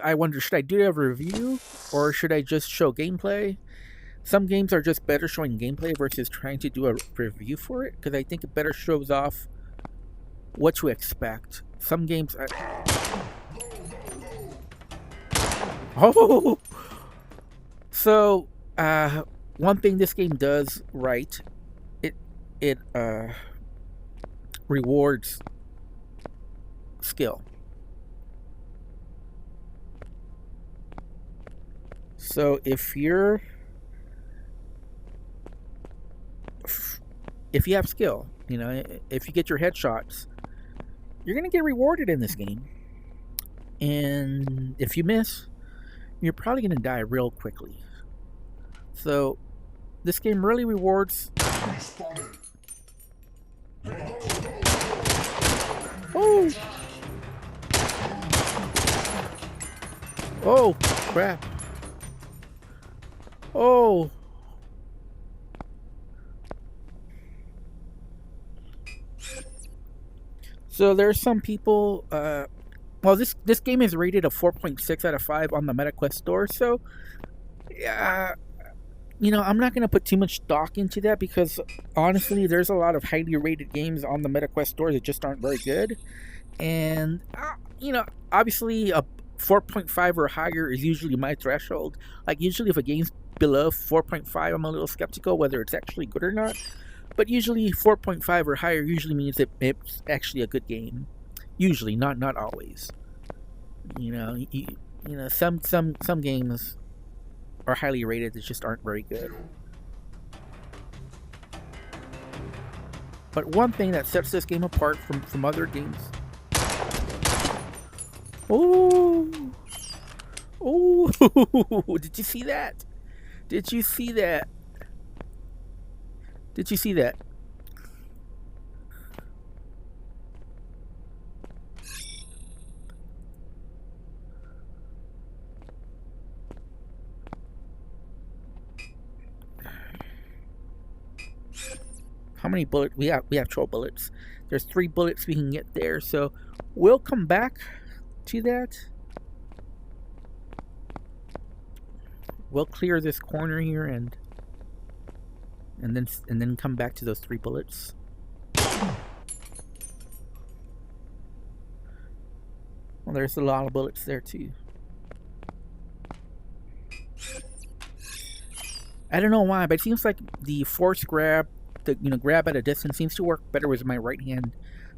I wonder, should I do a review or should I just show gameplay? Some games are just better showing gameplay versus trying to do a review for it, because I think it better shows off what to expect. Some games Oh! So, one thing this game does right, it rewards skill. So if you have skill, if you get your headshots, you're gonna get rewarded in this game. And if you miss, you're probably gonna die real quickly. So this game really rewards. Oh! Oh, crap. Oh! So there's some people, well, this game is rated a 4.6 out of 5 on the MetaQuest store, so, yeah, I'm not going to put too much stock into that because, honestly, there's a lot of highly rated games on the MetaQuest store that just aren't very good. And, obviously, a 4.5 or higher is usually my threshold. Like, usually if a game's below 4.5, I'm a little skeptical whether it's actually good or not. But usually 4.5 or higher usually means it's actually a good game. Usually, not always. Some games are highly rated that just aren't very good. But one thing that sets this game apart from other games. Oh! Oh! Did you see that? Did you see that? Did you see that? How many bullets? We have 12 bullets. There's 3 bullets we can get there, so we'll come back to that. We'll clear this corner here and then come back to those 3 bullets. Well, there's a lot of bullets there too. I don't know why, but it seems like the force grab, the grab at a distance, seems to work better with my right hand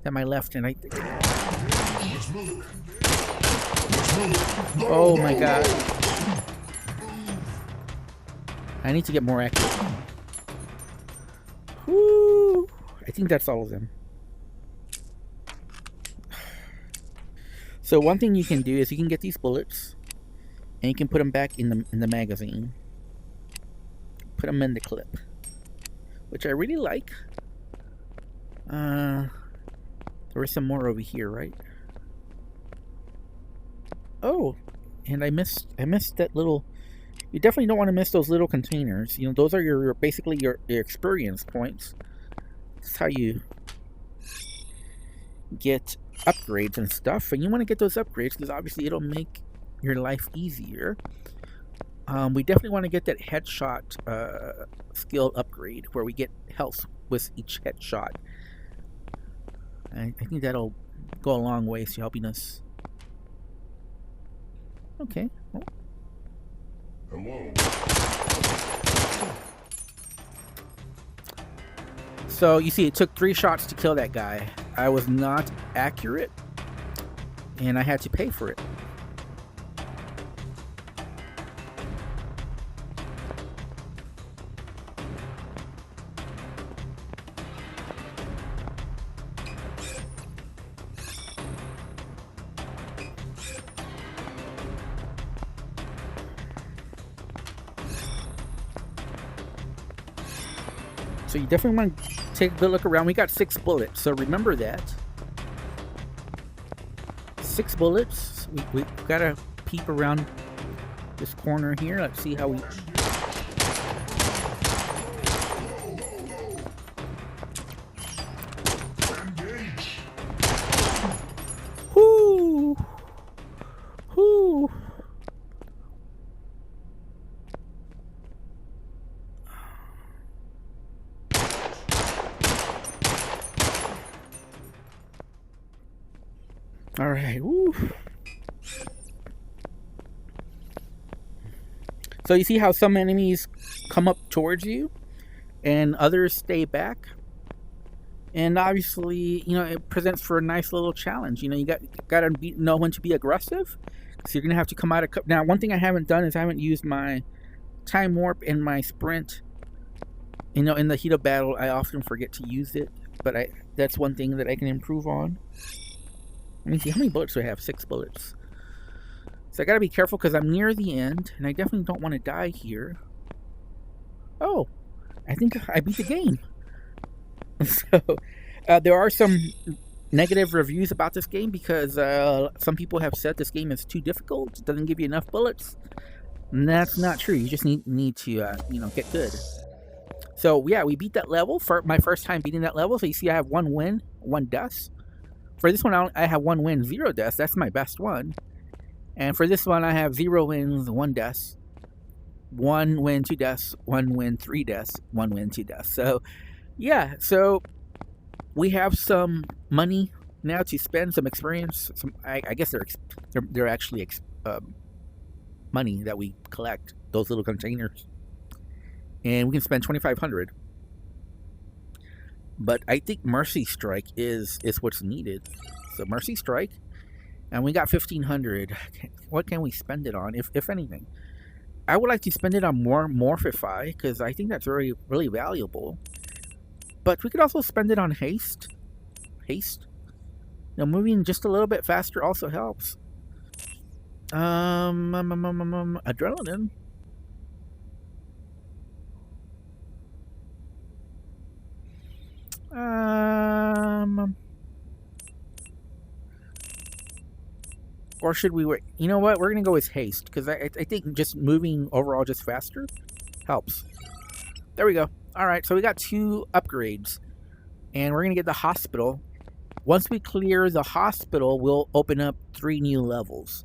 than my left, and I think. Oh my god! I need to get more accurate. Woo! I think that's all of them. So one thing you can do is you can get these bullets, and you can put them back in the magazine. Put them in the clip, which I really like. There was some more over here, right? Oh, and I missed that little. You definitely don't want to miss those little containers. Those are basically your experience points. That's how you get upgrades and stuff, and you want to get those upgrades because obviously it'll make your life easier. We definitely want to get that headshot skill upgrade where we get health with each headshot. I think that'll go a long way to helping us. Okay. Well. Hello. So you see, it took 3 shots to kill that guy. I was not accurate, and I had to pay for it. So you definitely want to take a good look around. We got 6 bullets, so remember that. 6 bullets. We gotta peep around this corner here. Let's see how we. Whoo! Whoo! right. Woo. So you see how some enemies come up towards you and others stay back? And obviously, you know, it presents for a nice little challenge. You know, you got to know when to be aggressive. So you're going to have to come out of... Now, one thing I haven't done is I haven't used my time warp and my sprint. You know, in the heat of battle, I often forget to use it. But that's one thing that I can improve on. Let me see, how many bullets do I have? 6 bullets. So I got to be careful because I'm near the end. And I definitely don't want to die here. Oh, I think I beat the game. So, there are some negative reviews about this game because some people have said this game is too difficult. It doesn't give you enough bullets. And that's not true. You just need to, you know, get good. So, yeah, we beat that level for my first time beating that level. So, you see I have 1 win, 1 death. For this one, I have 1 win, 0 deaths. That's my best one. And for this one, I have 0 wins, 1 death. 1 win, 2 deaths. 1 win, 3 deaths. 1 win, 2 deaths. So... yeah, so we have some money now to spend, some experience. I guess they're actually money that we collect, those little containers, and we can spend 2,500. But I think Mercy Strike is what's needed. So Mercy Strike, and we got 1,500. What can we spend it on, if anything? I would like to spend it on more Morphify because I think that's really valuable. But we could also spend it on haste. Haste. You know, moving just a little bit faster also helps. Adrenaline. Or should we wait? You know what? We're gonna go with haste because I think just moving overall just faster helps. There we go. Alright, so we got 2 upgrades. And we're going to get the hospital. Once we clear the hospital, we'll open up 3 new levels.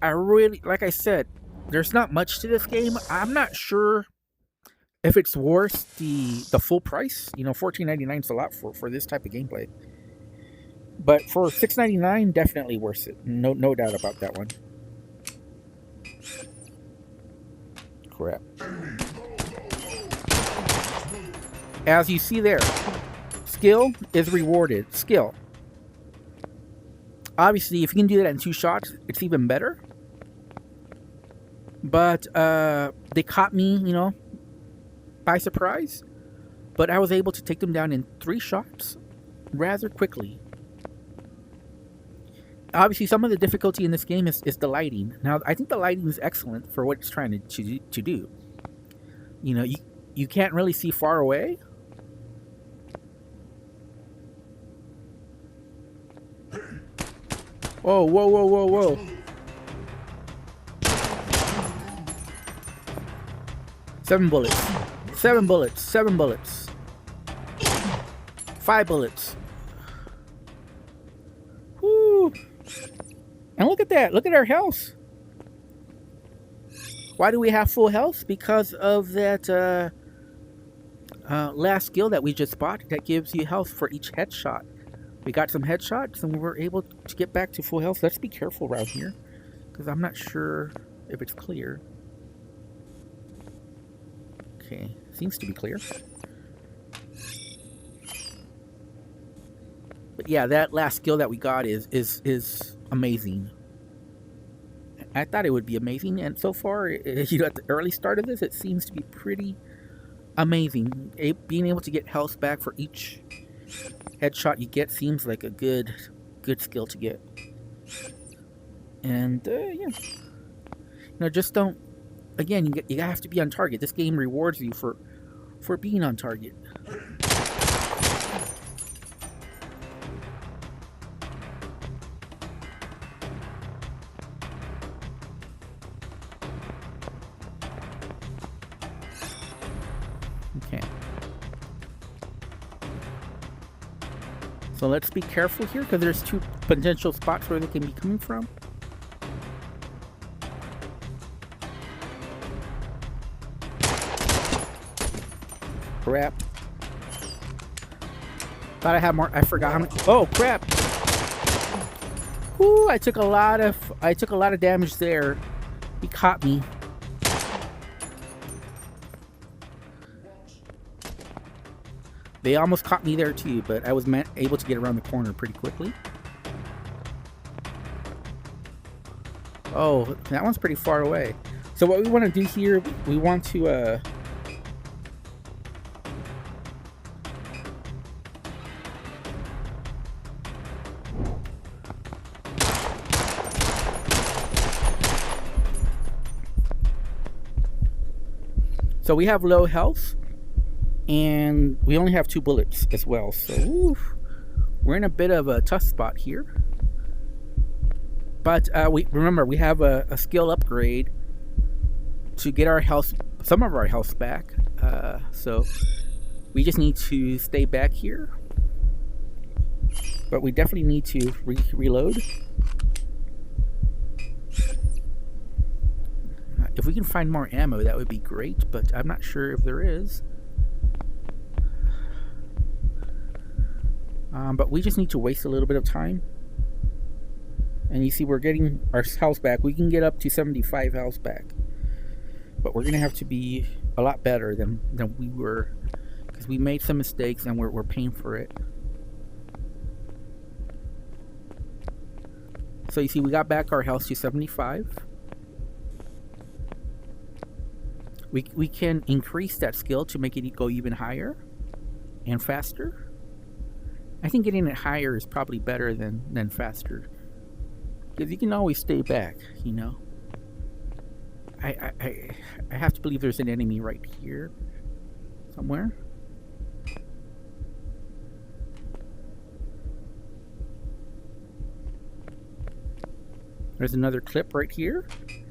Like I said, there's not much to this game. I'm not sure if it's worth the full price. You know, $14.99 is a lot for this type of gameplay. But for $6.99, definitely worth it. No doubt about that one. Crap. As you see there, skill is rewarded. Skill. Obviously, if you can do that in 2 shots, it's even better. But they caught me, you know, by surprise. But I was able to take them down in 3 shots rather quickly. Obviously, some of the difficulty in this game is the lighting. Now, I think the lighting is excellent for what it's trying to do. You know, you can't really see far away. Oh, whoa. 7 bullets. 7 bullets. 7 bullets. 5 bullets. Whoo. And look at that. Look at our health. Why do we have full health? Because of that last skill that we just bought that gives you health for each headshot. We got some headshots and we were able to get back to full health. Let's be careful around here because I'm not sure if it's clear. Okay, seems to be clear. But yeah, that last skill that we got is amazing. I thought it would be amazing, and so far, you know, at the early start of this, it seems to be pretty amazing. Being able to get health back for each headshot you get seems like a good skill to get. And yeah, you know, just don't. Again, you have to be on target. This game rewards you for being on target. Okay. So let's be careful here because there's 2 potential spots where they can be coming from. Crap. Thought I had more. I forgot how many. Oh, crap. Whoo! I took a lot of damage there. He caught me. They almost caught me there too, but I was able to get around the corner pretty quickly. Oh, that one's pretty far away. So what we want to do here, we want to so we have low health, and we only have 2 bullets as well. So oof, we're in a bit of a tough spot here. But we have a skill upgrade to get our health, some of our health back. So we just need to stay back here. But we definitely need to reload. If we can find more ammo, that would be great, but I'm not sure if there is. But we just need to waste a little bit of time. And you see we're getting our health back. We can get up to 75 health back. But we're going to have to be a lot better than we were. Because we made some mistakes and we're paying for it. So you see we got back our health to 75. We can increase that skill to make it go even higher and faster. I think getting it higher is probably better than faster. Because you can always stay back, you know. I have to believe there's an enemy right here somewhere. There's another clip right here.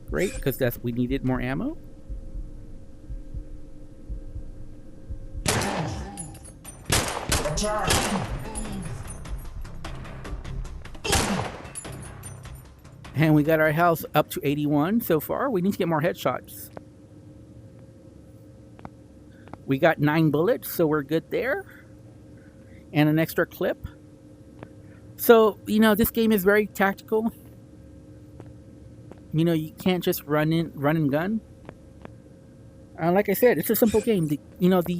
Great, because we needed more ammo. And we got our health up to 81 so far. We need to get more headshots. We got 9 bullets, so we're good there. And an extra clip. So, you know, this game is very tactical. You know, you can't just run and gun. Like I said, it's a simple game. The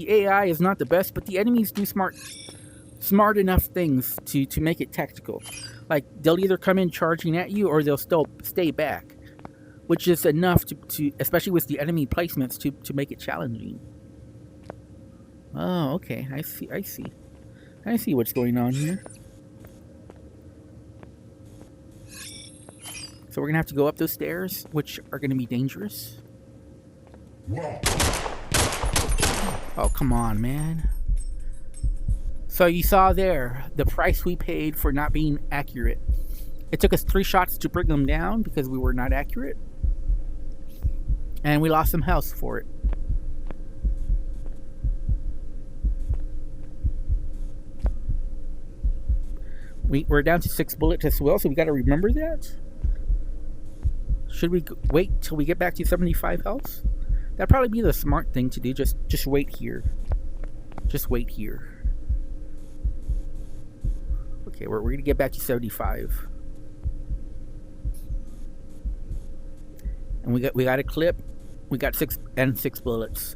AI is not the best, but the enemies do smart enough things to make it tactical. Like, they'll either come in charging at you or they'll still stay back, which is enough to especially with the enemy placements, to make it challenging. Oh, okay. I see what's going on here. So we're gonna have to go up those stairs, which are gonna be dangerous. Oh, come on, man. So you saw there the price we paid for not being accurate. It took us 3 shots to bring them down because we were not accurate. And we lost some health for it. We're down to 6 bullets as well, so we got to remember that. Should we wait till we get back to 75 health? That'd probably be the smart thing to do. Just wait here. Just wait here. Okay, we're gonna get back to 75. And we got a clip. We got 6 bullets.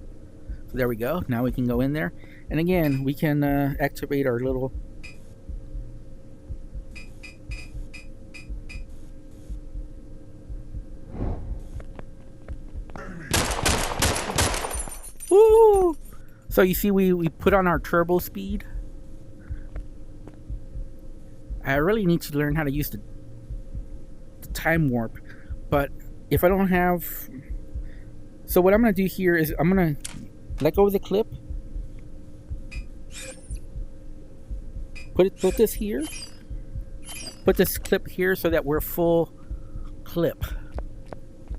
So there we go. Now we can go in there. And again, we can activate our little woo! So you see we put on our turbo speed. I really need to learn how to use the time warp, but if I don't have... So what I'm going to do here is I'm going to let go of the clip, put this here, put this clip here so that we're full clip,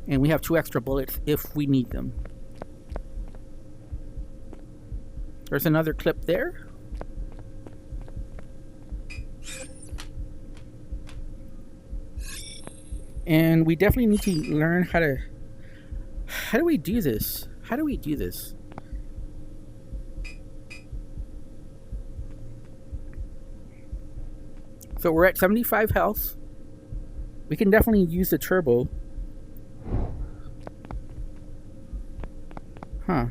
and we have 2 extra bullets if we need them. There's another clip there. And we definitely need to learn how do we do this? How do we do this? So we're at 75 health. We can definitely use the turbo. Huh.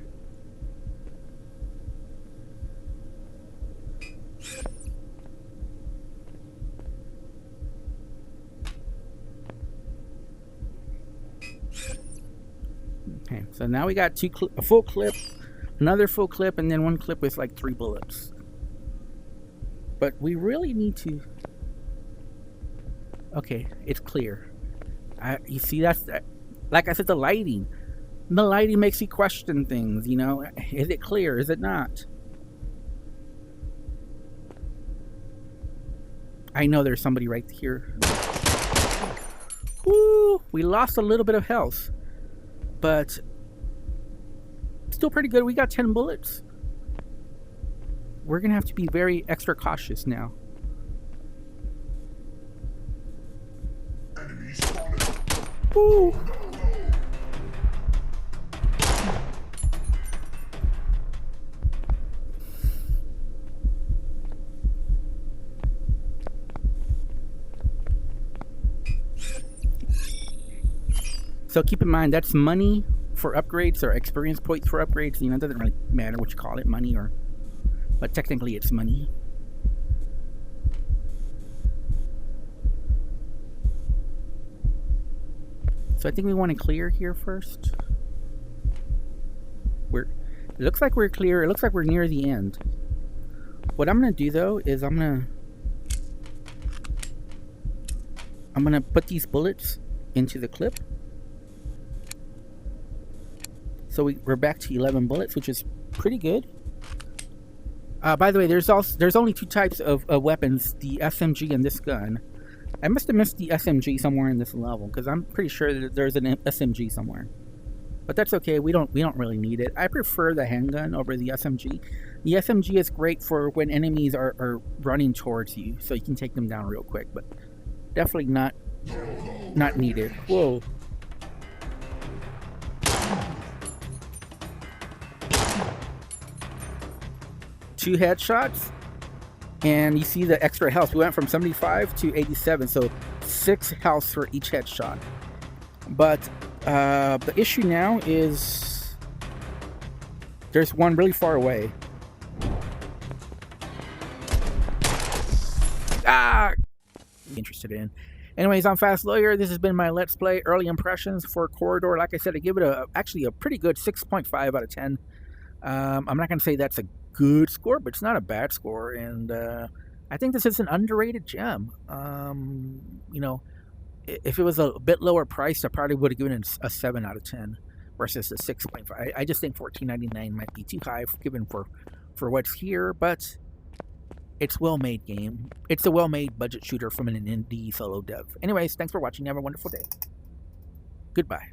Okay, so now we got a full clip, another full clip, and then one clip with like 3 bullets. But we really need to... Okay, it's clear. You see, that's... Like I said, the lighting. The lighting makes you question things, you know? Is it clear? Is it not? I know there's somebody right here. Woo! We lost a little bit of health. But... still pretty good. We got 10 bullets. We're gonna have to be very extra cautious now. Woo! So keep in mind, that's money for upgrades or experience points for upgrades. You know, it doesn't really matter what you call it, money or... But technically it's money. So I think we want to clear here first. It looks like we're clear. It looks like we're near the end. What I'm going to do though is I'm going to put these bullets into the clip. So we're back to 11 bullets, which is pretty good. By the way, there's only 2 types of weapons: the SMG and this gun. I must have missed the SMG somewhere in this level because I'm pretty sure that there's an SMG somewhere. But that's okay. We don't really need it. I prefer the handgun over the SMG. The SMG is great for when enemies are running towards you, so you can take them down real quick. But definitely not needed. Whoa. Two headshots, and you see the extra health. We went from 75 to 87, so 6 health for each headshot. But the issue now is there's one really far away. Interested in. Anyways, I'm Fast Lawyer. This has been my Let's Play early impressions for Corridor. Like I said, I give it actually a pretty good 6.5 out of 10. I'm not going to say that's a good score, but it's not a bad score, and I think this is an underrated gem. You know, if it was a bit lower priced, I probably would have given it a 7 out of 10 versus a 6.5. I just think $14.99 might be too high given for what's here, but it's a well-made game. It's a well-made budget shooter from an indie solo dev. Anyways, thanks for watching. Have a wonderful day. Goodbye.